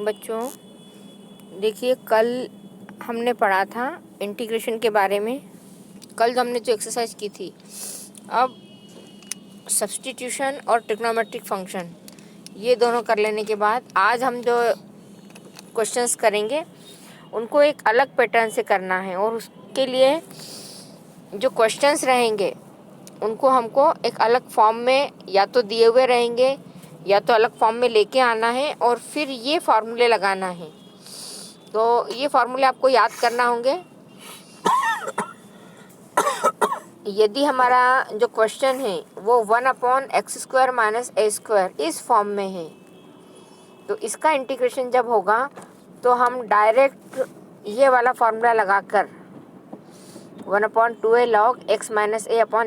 बच्चों देखिए, कल हमने पढ़ा था इंटीग्रेशन के बारे में। कल जो हमने एक्सरसाइज की थी, अब सब्स्टिट्यूशन और ट्रिग्नोमेट्रिक फंक्शन ये दोनों कर लेने के बाद आज हम जो क्वेश्चंस करेंगे उनको एक अलग पैटर्न से करना है, और उसके लिए जो क्वेश्चंस रहेंगे उनको हमको एक अलग फॉर्म में या तो दिए हुए रहेंगे या तो अलग फॉर्म में लेके आना है और फिर ये फार्मूले लगाना है। तो ये फार्मूले आपको याद करना होंगे। यदि हमारा जो क्वेश्चन है वो 1/x² - a² इस फॉर्म में है, तो इसका इंटीग्रेशन जब होगा तो हम डायरेक्ट ये वाला फार्मूला लगाकर 1/2a log x - a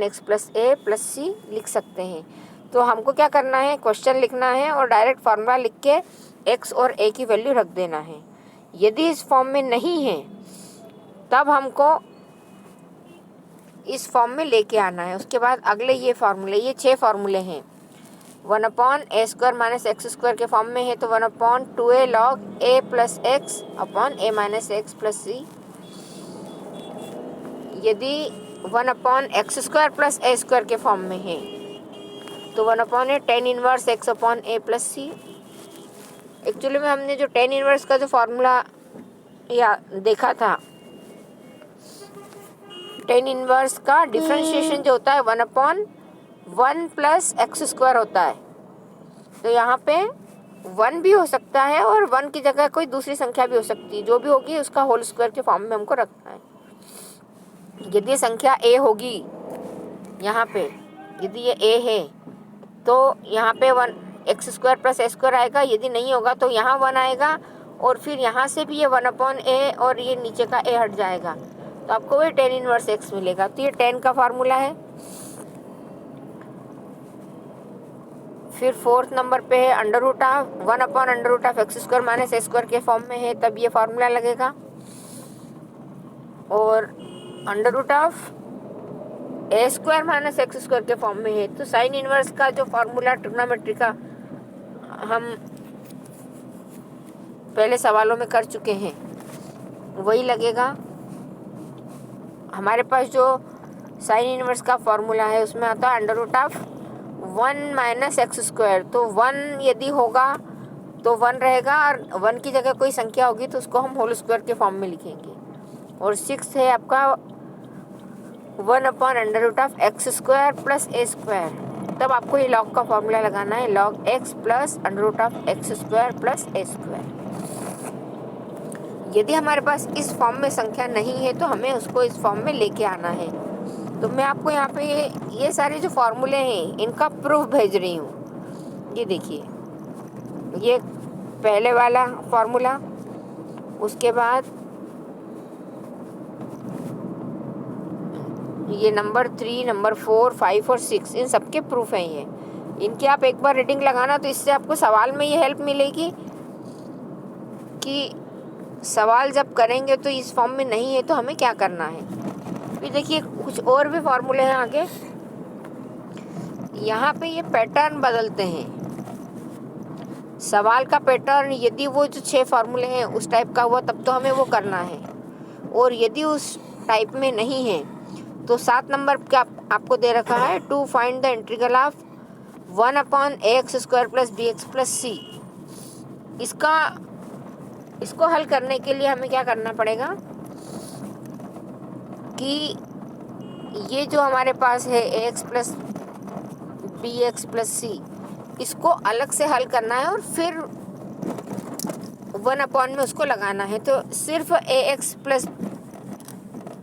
x + a + c लिख सकते हैं। तो हमको क्या करना है, क्वेश्चन लिखना है और डायरेक्ट फार्मूला लिख के x और a की वैल्यू रख देना है। यदि इस फॉर्म में नहीं है तब हमको इस फॉर्म में लेके आना है। उसके बाद अगले ये 6 फार्मूले हैं। 1/a² - x² के फॉर्म में है तो 1/2a log a + x a - x + c। यदि 1/x² + a² के फॉर्म में है तो 1/a tan 1 x a + c। Actually में हमने जो tan 1 का जो फॉर्मूला या देखा था, tan 1 का डिफरेंशिएशन जो होता है 1/1 + x² होता है। तो यहाँ पे 1 भी हो सकता है और 1 की जगह कोई दूसरी संख्या भी हो सकती है। जो भी होगी उसका होल स्क्वायर के फॉर्म में हमको रखना है। यदि संख्या a होगी, यहाँ पे यदि ये a है तो यहाँ पे 1x² + a² आएगा। यदि नहीं होगा तो यहाँ 1 आएगा और फिर यहाँ से भी ये 1/a और ये नीचे का a हट जाएगा, तो आपको वही tan 1 x मिलेगा। तो ये tan का फार्मूला है। फिर 4th नंबर पे है √1/√x² - a² के फॉर्म में है, तब ये फार्मूला लगेगा। और √a² - x² के फॉर्म में है तो sin 1 का जो फार्मूला ट्रिग्नोमेट्री का हम पहले सवालों में कर चुके हैं वही लगेगा। हमारे पास जो sin 1 का फार्मूला है उसमें आता है √1 - x²। तो 1 यदि होगा तो 1 रहेगा और 1 की जगह कोई संख्या होगी तो उसको हम होल स्क्वायर के फॉर्म में लिखेंगे। और 6 है आपका 1/√x² + a²। तब आपको ये log का फॉर्मूला लगाना है, log x + √x² + a²। यदि हमारे पास इस फॉर्म में संख्या नहीं है तो हमें उसको इस फॉर्म में लेके आना है। तो मैं आपको यहाँ पे ये सारे जो फार्मूले हैं इनका प्रूफ भेज रही हूँ। ये देखिए, ये पहले वाला फार्मूला, उसके बाद ये नंबर 3, नंबर 4, 5 और 6, इन सबके प्रूफ हैं ये। इनकी आप एक बार रीडिंग लगाना तो इससे आपको सवाल में ये हेल्प मिलेगी कि सवाल जब करेंगे तो इस फॉर्म में नहीं है तो हमें क्या करना है। फिर देखिए कुछ और भी फार्मूले हैं आगे। यहाँ पे ये पैटर्न बदलते हैं। सवाल का पैटर्न यदि वो जो 6 फार्मूले हैं उस टाइप का हुआ तब तो हमें वो करना है, और यदि उस टाइप में नहीं है तो 7 नंबर का आपको दे रखा है to find the integral of 1/ax² + bx + c। इसको हल करने के लिए हमें क्या करना पड़ेगा कि ये जो हमारे पास है ax + bx + c, इसको अलग से हल करना है और फिर 1/में उसको लगाना है। तो सिर्फ ax +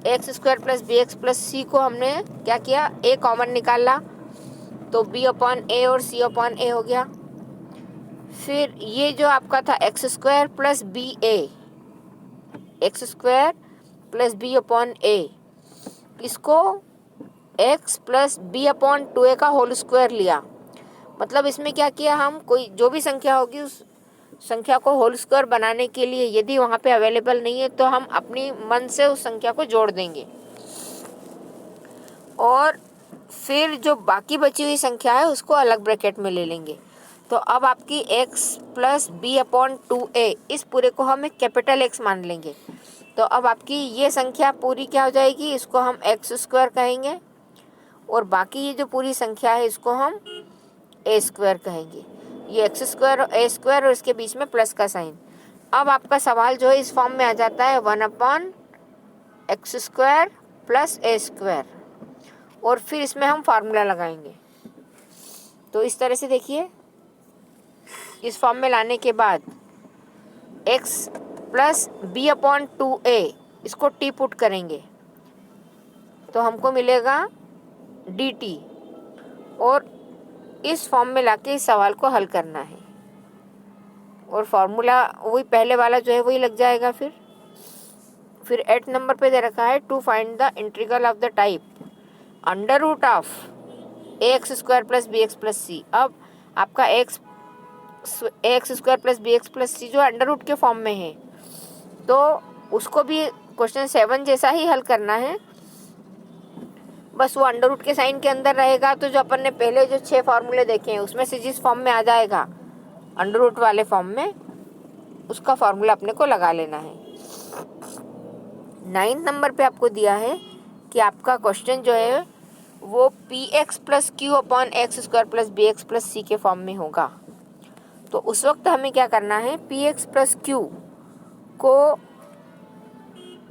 x² + bx + c को हमने क्या किया, a कॉमन निकाला तो b/a और c/a हो गया। फिर ये जो आपका था x² + ba, x² + b/a, इसको x + b/2a का होल स्क्वायर लिया। मतलब इसमें क्या किया, हम कोई जो भी संख्या होगी उस संख्या को होल स्क्वायर बनाने के लिए यदि वहाँ पे अवेलेबल नहीं है तो हम अपनी मन से उस संख्या को जोड़ देंगे और फिर जो बाकी बची हुई संख्या है उसको अलग ब्रैकेट में ले लेंगे। तो अब आपकी x plus B upon 2a, इस पूरे को हम एक कैपिटल X मान लेंगे। तो अब आपकी ये संख्या पूरी क्या हो जाएगी, इसको हम एक्स स्क्वायर कहेंगे, और बाकी ये जो पूरी संख्या है इसको हम ए स्क्वायर कहेंगे। ये एक्स स्क्वायर ए स्क्वायर और इसके बीच में प्लस का साइन। अब आपका सवाल जो है इस फॉर्म में आ जाता है 1/x स्क्वायर प्लस ए स्क्वायर, और फिर इसमें हम फार्मूला लगाएंगे। तो इस तरह से देखिए, इस फॉर्म में लाने के बाद x plus B upon 2a, इसको टी पुट करेंगे तो हमको मिलेगा dt, और इस फॉर्म में लाके इस सवाल को हल करना है, और फार्मूला वही पहले वाला जो है वही लग जाएगा। फिर 8 नंबर पे दे रखा है to find the integral of the type under root of ax square plus B x plus c. अब आपका x square plus B x plus c जो अंडर रूट के फॉर्म में है, तो उसको भी क्वेश्चन 7 जैसा ही हल करना है, बस वो अंडर रूट के साइन के अंदर रहेगा। तो जो अपन ने पहले जो 6 फार्मूले देखे हैं उसमें से जिस फॉर्म में आ जाएगा अंडर रूट वाले फॉर्म में, उसका फार्मूला अपने को लगा लेना है। 9 नंबर पे आपको दिया है कि आपका क्वेश्चन जो है वो p x plus q upon x square plus B x plus c के फॉर्म में होगा। तो उस वक्त हमें क्या करना है, पी एक्स प्लस क्यू को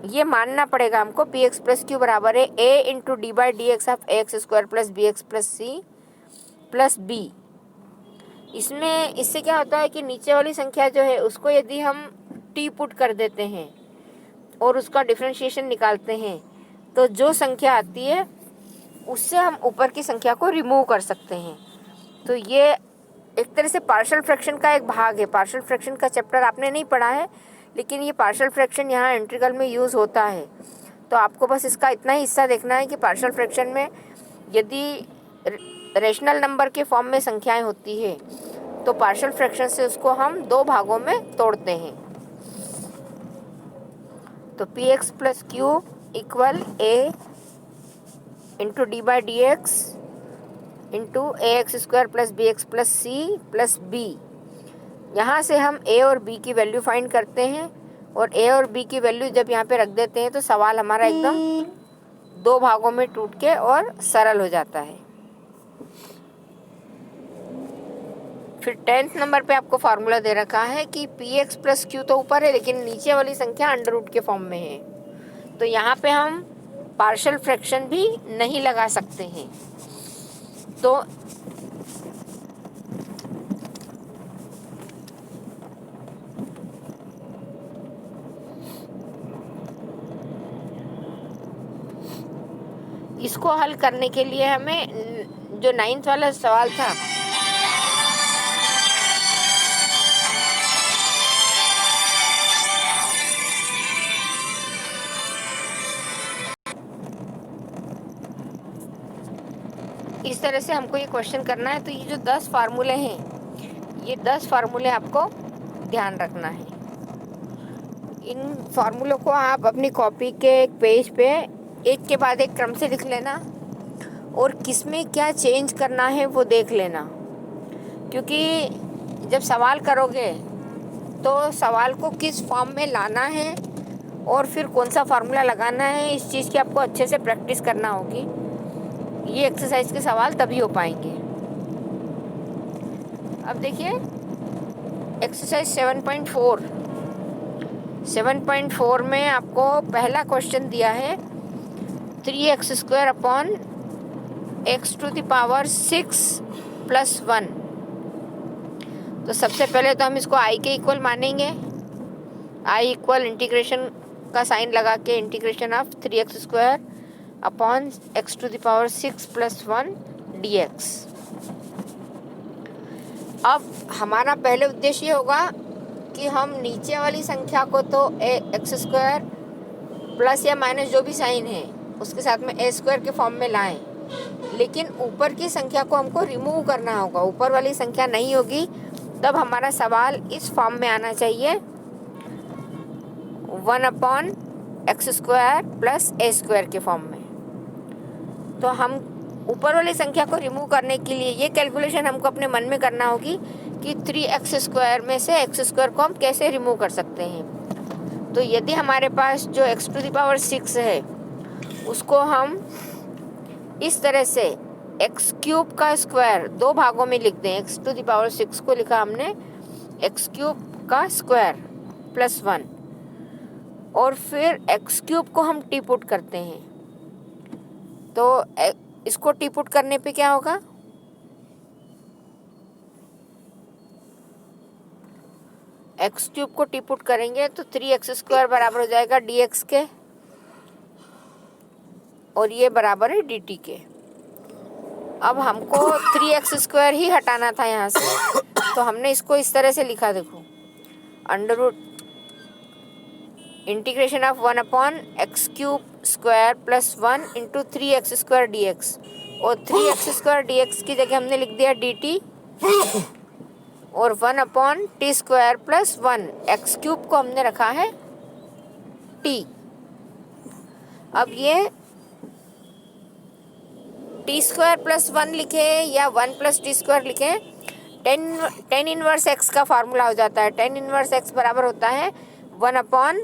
ये मानना पड़ेगा हमको, पी एक्स प्लस क्यू बराबर है a into D by D x of x square plus B x plus C plus b. इससे क्या होता है कि नीचे वाली संख्या जो है उसको यदि हम टी पुट कर देते हैं और उसका डिफरेंशिएशन निकालते हैं, तो जो संख्या आती है उससे हम ऊपर की संख्या को रिमूव कर सकते हैं। तो ये एक तरह से पार्शियल फ्रैक्शन का एक भाग है। पार्शियल फ्रैक्शन का चैप्टर आपने नहीं पढ़ा है, लेकिन ये पार्शियल फ्रैक्शन यहाँ इंटीग्रल में यूज़ होता है। तो आपको बस इसका इतना ही हिस्सा देखना है कि पार्शियल फ्रैक्शन में यदि रेशनल नंबर के फॉर्म में संख्याएं होती है तो पार्शियल फ्रैक्शन से उसको हम 2 भागों में तोड़ते हैं। तो P x plus Q equal A into D by D X into A X square plus B x plus C plus B. यहाँ से हम ए और बी की वैल्यू फाइंड करते हैं, और ए और बी की वैल्यू जब यहाँ पे रख देते हैं तो सवाल हमारा एकदम 2 भागों में टूट के और सरल हो जाता है। फिर 10th नंबर पे आपको फार्मूला दे रखा है कि पी एक्स प्लस क्यू तो ऊपर है लेकिन नीचे वाली संख्या अंडर रूट के फॉर्म में है, तो यहाँ पे हम पार्शियल फ्रैक्शन भी नहीं लगा सकते हैं। तो इसको हल करने के लिए हमें जो 9th वाला सवाल था, इस तरह से हमको ये क्वेश्चन करना है। तो ये जो 10 फार्मूले हैं, ये 10 फार्मूले आपको ध्यान रखना है। इन फार्मूलों को आप अपनी कॉपी के एक पेज पे एक के बाद एक क्रम से लिख लेना, और किस में क्या चेंज करना है वो देख लेना, क्योंकि जब सवाल करोगे तो सवाल को किस फॉर्म में लाना है और फिर कौन सा फार्मूला लगाना है, इस चीज़ की आपको अच्छे से प्रैक्टिस करना होगी। ये एक्सरसाइज के सवाल तभी हो पाएंगे। अब देखिए एक्सरसाइज 7.4 में आपको पहला क्वेश्चन दिया है 3x square upon x to the power 6 plus 1। तो सबसे पहले तो हम इसको i के इक्वल मानेंगे। i इक्वल इंटीग्रेशन का साइन लगा के integration of 3x square upon x to the power 6 plus 1 dx। अब हमारा पहले उद्देश्य ये होगा कि हम नीचे वाली संख्या को तो x स्क्वायर प्लस या माइनस जो भी साइन है उसके साथ में a स्क्वायर के फॉर्म में लाएं, लेकिन ऊपर की संख्या को हमको रिमूव करना होगा। ऊपर वाली संख्या नहीं होगी तब हमारा सवाल इस फॉर्म में आना चाहिए 1/x square plus a square के फॉर्म में। तो हम ऊपर वाली संख्या को रिमूव करने के लिए ये कैलकुलेशन हमको अपने मन में करना होगी कि 3x² में से x² को हम कैसे रिमूव कर सकते हैं। तो यदि हमारे पास जो x⁶ है उसको हम इस तरह से x³ का स्क्वायर 2 भागों में लिख दें। x⁶ को लिखा हमने x³ का स्क्वायर प्लस 1, और फिर x³ को हम टी पुट करते हैं। तो इसको टी पुट करने पे क्या होगा, x³ को टी पुट करेंगे तो 3x² बराबर हो जाएगा dx के, और ये बराबर है dt के। अब हमको 3x² ही हटाना था यहाँ से, तो हमने इसको इस तरह से लिखा, देखो, under integration of 1/x³ plus 1 into 3x² dx, और 3x² dx की जगह हमने लिख दिया dt, और 1/t² प्लस 1 x³ को हमने रखा है t। अब ये t² प्लस 1 लिखे या 1 प्लस t² लिखे, tan इनवर्स x का फार्मूला हो जाता है। tan इनवर्स x बराबर होता है 1/1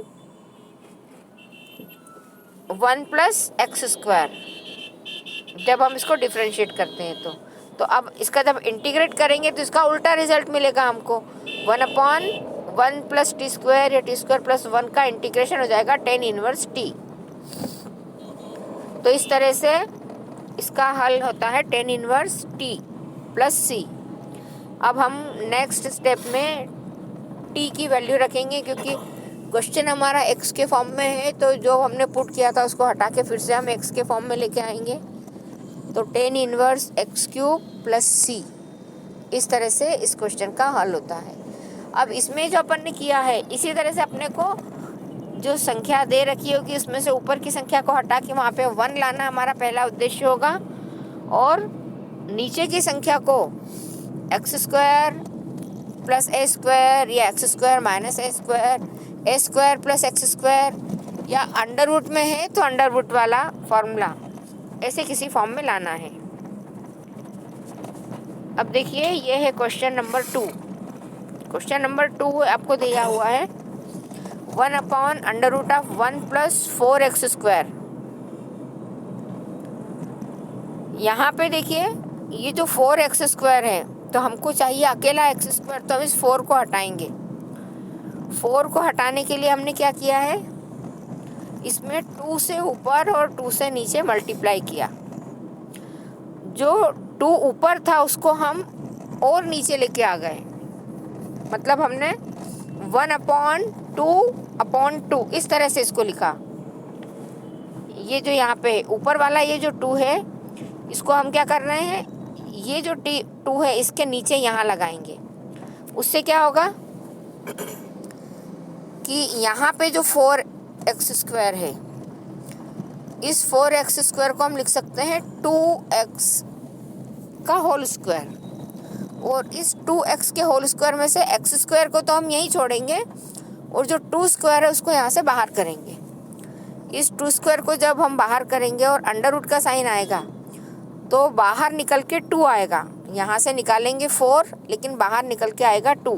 प्लस x², जब हम इसको डिफ्रेंशिएट करते हैं तो अब इसका जब इंटीग्रेट करेंगे तो इसका उल्टा रिजल्ट मिलेगा हमको। 1/1 प्लस t² या t² प्लस 1 का इंटीग्रेशन हो जाएगा tan इनवर्स t। तो इस तरह से इसका हल होता है tan inverse t plus c। अब हम नेक्स्ट स्टेप में t की वैल्यू रखेंगे, क्योंकि क्वेश्चन हमारा x के फॉर्म में है, तो जो हमने पुट किया था उसको हटा के फिर से हम x के फॉर्म में लेके आएंगे। तो tan inverse x³ plus c, इस तरह से इस क्वेश्चन का हल होता है। अब इसमें जो अपन ने किया है, इसी तरह से अपने को जो संख्या दे रखी होगी उसमें से ऊपर की संख्या को हटा के वहाँ पे 1 लाना हमारा पहला उद्देश्य होगा, और नीचे की संख्या को x² प्लस a² या x² minus a² plus x² या अंडर रूट में है तो अंडर रूट वाला फॉर्मूला, ऐसे किसी फॉर्म में लाना है। अब देखिए, ये है क्वेश्चन नंबर 2। क्वेश्चन नंबर 2 आपको दिया हुआ है 1/√1 प्लस 4x²। यहाँ पे देखिए, ये जो 4x² है तो हमको चाहिए अकेला x², तो हम इस 4 को हटाएंगे। 4 को हटाने के लिए हमने क्या किया है, इसमें 2 से ऊपर और 2 से नीचे मल्टीप्लाई किया। जो 2 ऊपर था उसको हम और नीचे लेके आ गए, मतलब हमने 1/2/2 इस तरह से इसको लिखा। ये जो यहाँ पे ऊपर वाला ये जो 2 है, इसको हम क्या कर रहे हैं, ये जो 2 है इसके नीचे यहाँ लगाएंगे। उससे क्या होगा कि यहाँ पे जो 4x² है, इस 4x² को हम लिख सकते हैं 2x का होल स्क्वायर, और इस 2x के होल स्क्वायर में से x² को तो हम यहीं छोड़ेंगे, और जो 2² है उसको यहाँ से बाहर करेंगे। इस 2² को जब हम बाहर करेंगे और अंडर रूट का साइन आएगा तो बाहर निकल के 2 आएगा। यहाँ से निकालेंगे 4, लेकिन बाहर निकल के आएगा 2,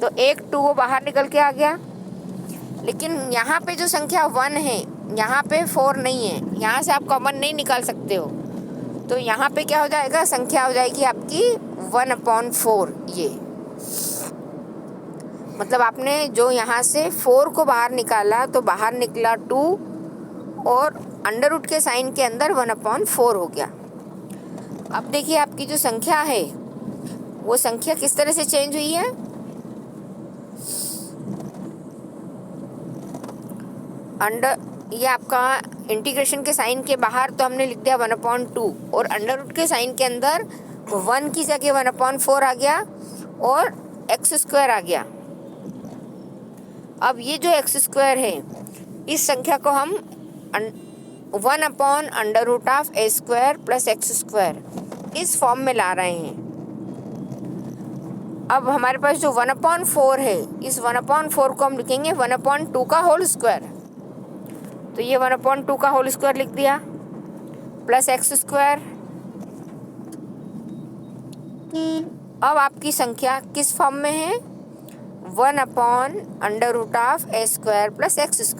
तो एक 2 बाहर निकल के आ गया। लेकिन यहाँ पे जो संख्या 1 है, यहाँ पे 4 नहीं है, यहाँ से आप कॉमन नहीं निकाल सकते हो, तो यहाँ पे क्या हो जाएगा, संख्या हो जाएगी आपकी 1/4। ये मतलब आपने जो यहाँ से 4 को बाहर निकाला तो बाहर निकला 2, और अंडर रूट के साइन के अंदर 1/4 हो गया। अब देखिए, आपकी जो संख्या है वो संख्या किस तरह से चेंज हुई है। ये आपका इंटीग्रेशन के साइन के बाहर तो हमने लिख दिया 1/2, और अंडर रूट के साइन के अंदर 1 की जगह 1/4 आ गया और x² आ गया। अब ये जो x² है, इस संख्या को हम 1/√a² प्लस x² इस फॉर्म में ला रहे हैं। अब हमारे पास जो 1/4 है, इस 1/4 को हम लिखेंगे 1/2 का होल स्क्वायर। तो ये 1/2 का होल स्क्वायर लिख दिया, प्लस x²। अब आपकी संख्या किस फॉर्म में है? 1/√(a² + x²।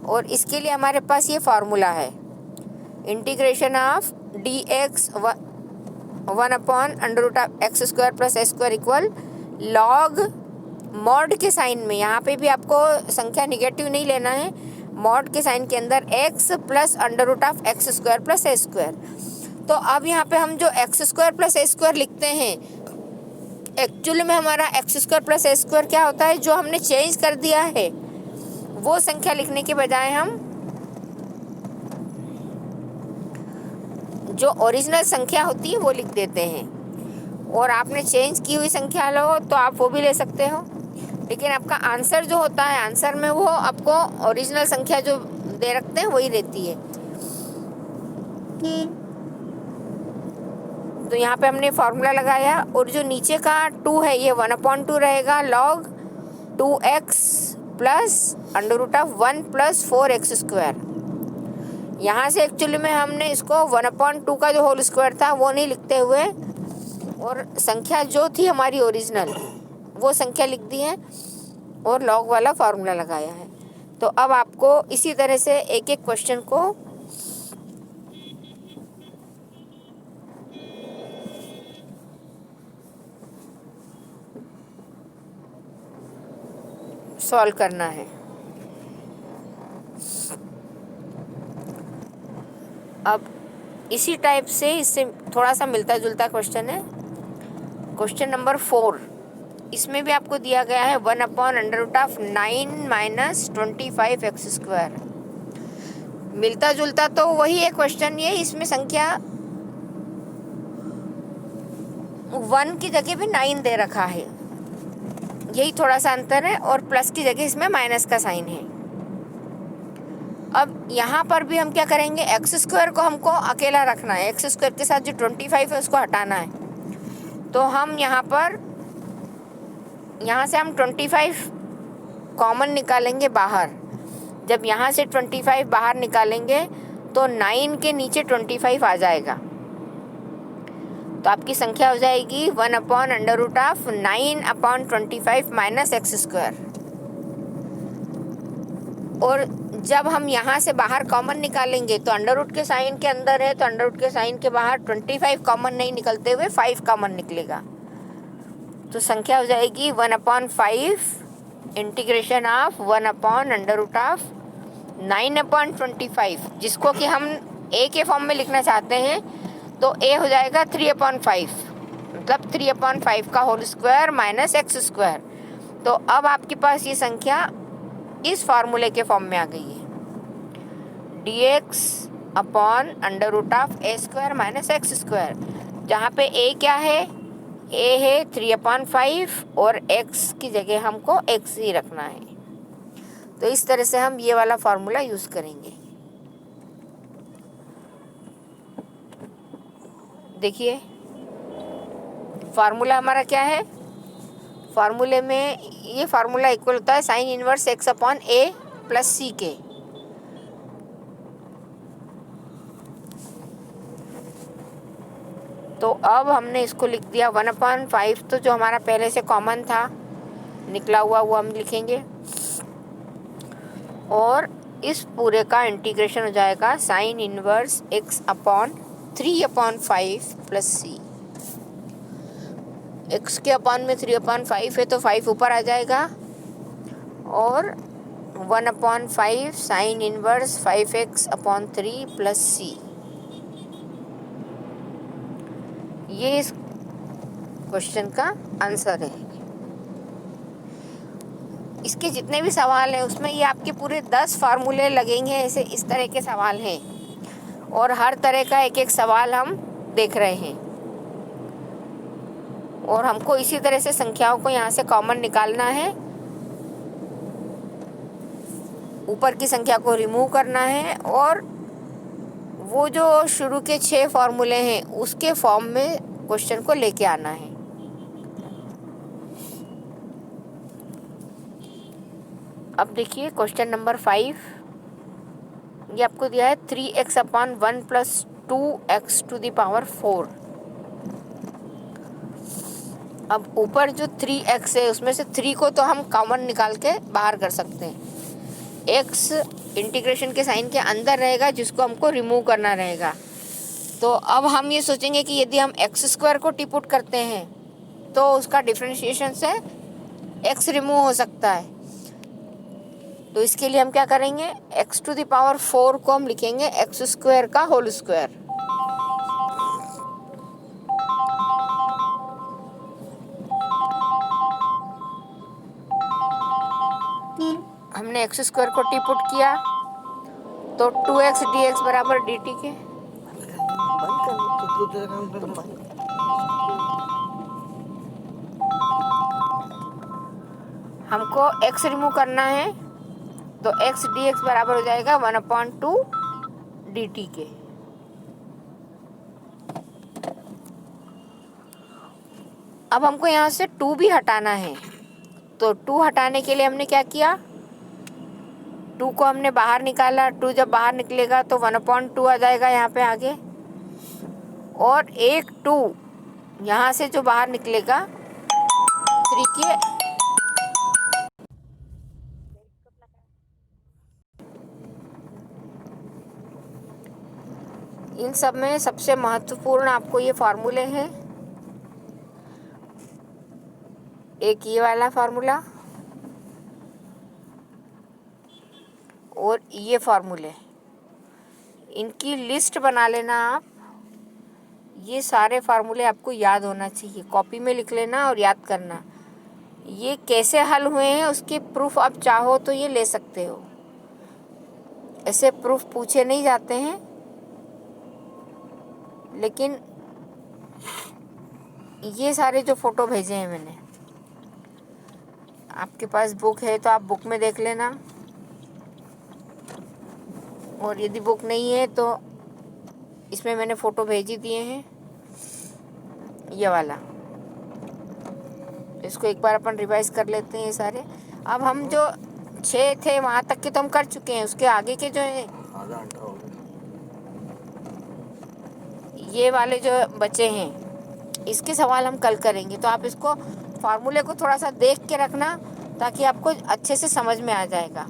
और इसके लिए हमारे पास ये फार्मूला है, integration of dx 1/√(x² + s² equal log mod के साइन में, यहाँ पे भी आपको संख्या निगेटिव नहीं लेना है, मॉड के साइन के अंदर x + (x² + s²। तो अब यहाँ पे हम जो x² + s² लिखते हैं, एक्चुअली में हमारा x² + s² क्या होता है, जो हमने चेंज कर दिया है वो संख्या लिखने के बजाय हम जो ओरिजिनल संख्या होती है वो लिख देते हैं। और आपने चेंज की हुई संख्या लो तो आप वो भी ले सकते हो, लेकिन आपका आंसर जो होता है, आंसर में वो आपको ओरिजिनल संख्या जो दे रखते हैं वही रहती है। तो यहाँ पे हमने फॉर्मूला लगाया, और जो नीचे का 2 है ये 1/2 रहेगा log 2x + (1 + 4x²। यहाँ से एक्चुअली में हमने इसको 1/2 का जो होल स्क्वायर था वो नहीं लिखते हुए, और संख्या जो थी हमारी ओरिजिनल वो संख्या लिख दी है और लॉग वाला फार्मूला लगाया है। तो अब आपको इसी तरह से एक एक क्वेश्चन को सॉल्व करना है। अब इसी टाइप से इससे थोड़ा सा मिलता जुलता क्वेश्चन है, क्वेश्चन नंबर 4। इसमें भी आपको दिया गया है 1/√9 - 25x²। मिलता जुलता तो वही है क्वेश्चन, ये इसमें संख्या 1 की जगह भी 9 दे रखा है, यही थोड़ा सा अंतर है, और प्लस की जगह इसमें माइनस का साइन है। अब यहाँ पर भी हम क्या करेंगे, x² को हमको अकेला रखना है, x² के साथ जो 25 है उसको हटाना है। तो हम यहाँ से हम 25 कॉमन निकालेंगे बाहर। जब यहाँ से 25 बाहर निकालेंगे तो 9 के नीचे 25 आ जाएगा, तो आपकी संख्या हो जाएगी 1/√9/25 - x²। और जब हम यहाँ से बाहर कॉमन निकालेंगे तो अंडर के साइन के अंदर है, तो अंडर के साइन के बाहर 25 कॉमन नहीं निकलते हुए 5 कॉमन निकलेगा, तो संख्या हो जाएगी 1/5 इंटीग्रेशन ऑफ 1/9/25, जिसको कि हम a के फॉर्म में लिखना चाहते हैं, तो a हो जाएगा 3/5, मतलब 3/5 का होल स्क्वायर माइनस x²। तो अब आपके पास ये संख्या इस फार्मूले के फॉर्म में आ गई है, dx (√(a² - x²), जहाँ पे a क्या है, a है 3/5 और x की जगह हमको x ही रखना है। तो इस तरह से हम ये वाला फार्मूला यूज़ करेंगे। देखिए फार्मूला हमारा क्या है, फार्मूले में ये फार्मूला इक्वल होता है sin इनवर्स x/a + c के। तो अब हमने इसको लिख दिया 1/5, तो जो हमारा पहले से कॉमन था निकला हुआ वो हम लिखेंगे, और इस पूरे का इंटीग्रेशन हो जाएगा sin inverse x/3/5 + c। x के अपान में 3/5 है तो 5 ऊपर आ जाएगा, और 1/5 sin इनवर्स 5x/3 + c। ये इस क्वेश्चन का आंसर है। इसके जितने भी सवाल हैं उसमें ये आपके पूरे 10 फार्मूले लगेंगे, ऐसे इस तरह के सवाल हैं, और हर तरह का एक एक सवाल हम देख रहे हैं, और हमको इसी तरह से संख्याओं को यहाँ से कॉमन निकालना है, ऊपर की संख्या को रिमूव करना है, और वो जो शुरू के 6 फार्मूले हैं उसके फॉर्म में क्वेश्चन को लेके आना है। अब देखिए क्वेश्चन नंबर 5, ये आपको दिया है 3x/1 + 2x⁴। अब ऊपर जो 3x है उसमें से 3 को तो हम कॉमन निकाल के बाहर कर सकते हैं। x इंटीग्रेशन के साइन के अंदर रहेगा जिसको हमको रिमूव करना रहेगा। तो अब हम ये सोचेंगे कि यदि हम x² को टी पुट करते हैं तो उसका डिफरेंशिएशन से x रिमूव हो सकता है। तो इसके लिए हम क्या करेंगे, x⁴ को हम लिखेंगे x² का होल स्क्वायर। हमने x² को टी पुट किया तो 2x dx बराबर dt के। हमको x रिमूव करना है तो x dx बराबर हो जाएगा 1/2 dt के। अब हमको यहाँ से 2 भी हटाना है तो 2 हटाने के लिए हमने क्या किया, 2 को हमने बाहर निकाला। 2 जब बाहर निकलेगा तो 1/2 आ जाएगा यहाँ पे आगे, और एक 2 यहाँ से जो बाहर निकलेगा 3 के इन सब में सबसे महत्वपूर्ण आपको ये फार्मूले हैं। एक ये वाला फार्मूला और ये फार्मूले, इनकी लिस्ट बना लेना आप। ये सारे फार्मूले आपको याद होना चाहिए, कॉपी में लिख लेना और याद करना। ये कैसे हल हुए हैं उसके प्रूफ आप चाहो तो ये ले सकते हो, ऐसे प्रूफ पूछे नहीं जाते हैं, लेकिन ये सारे जो फ़ोटो भेजे हैं मैंने, आपके पास बुक है तो आप बुक में देख लेना, और यदि बुक नहीं है तो इसमें मैंने फ़ोटो भेज ही दिए हैं। ये वाला, इसको एक बार अपन रिवाइज कर लेते हैं ये सारे। अब हम जो 6 थे वहाँ तक के तो हम कर चुके हैं, उसके आगे के जो है ये वाले जो बचे हैं इसके सवाल हम कल करेंगे। तो आप इसको फार्मूले को थोड़ा सा देख के रखना ताकि आपको अच्छे से समझ में आ जाएगा।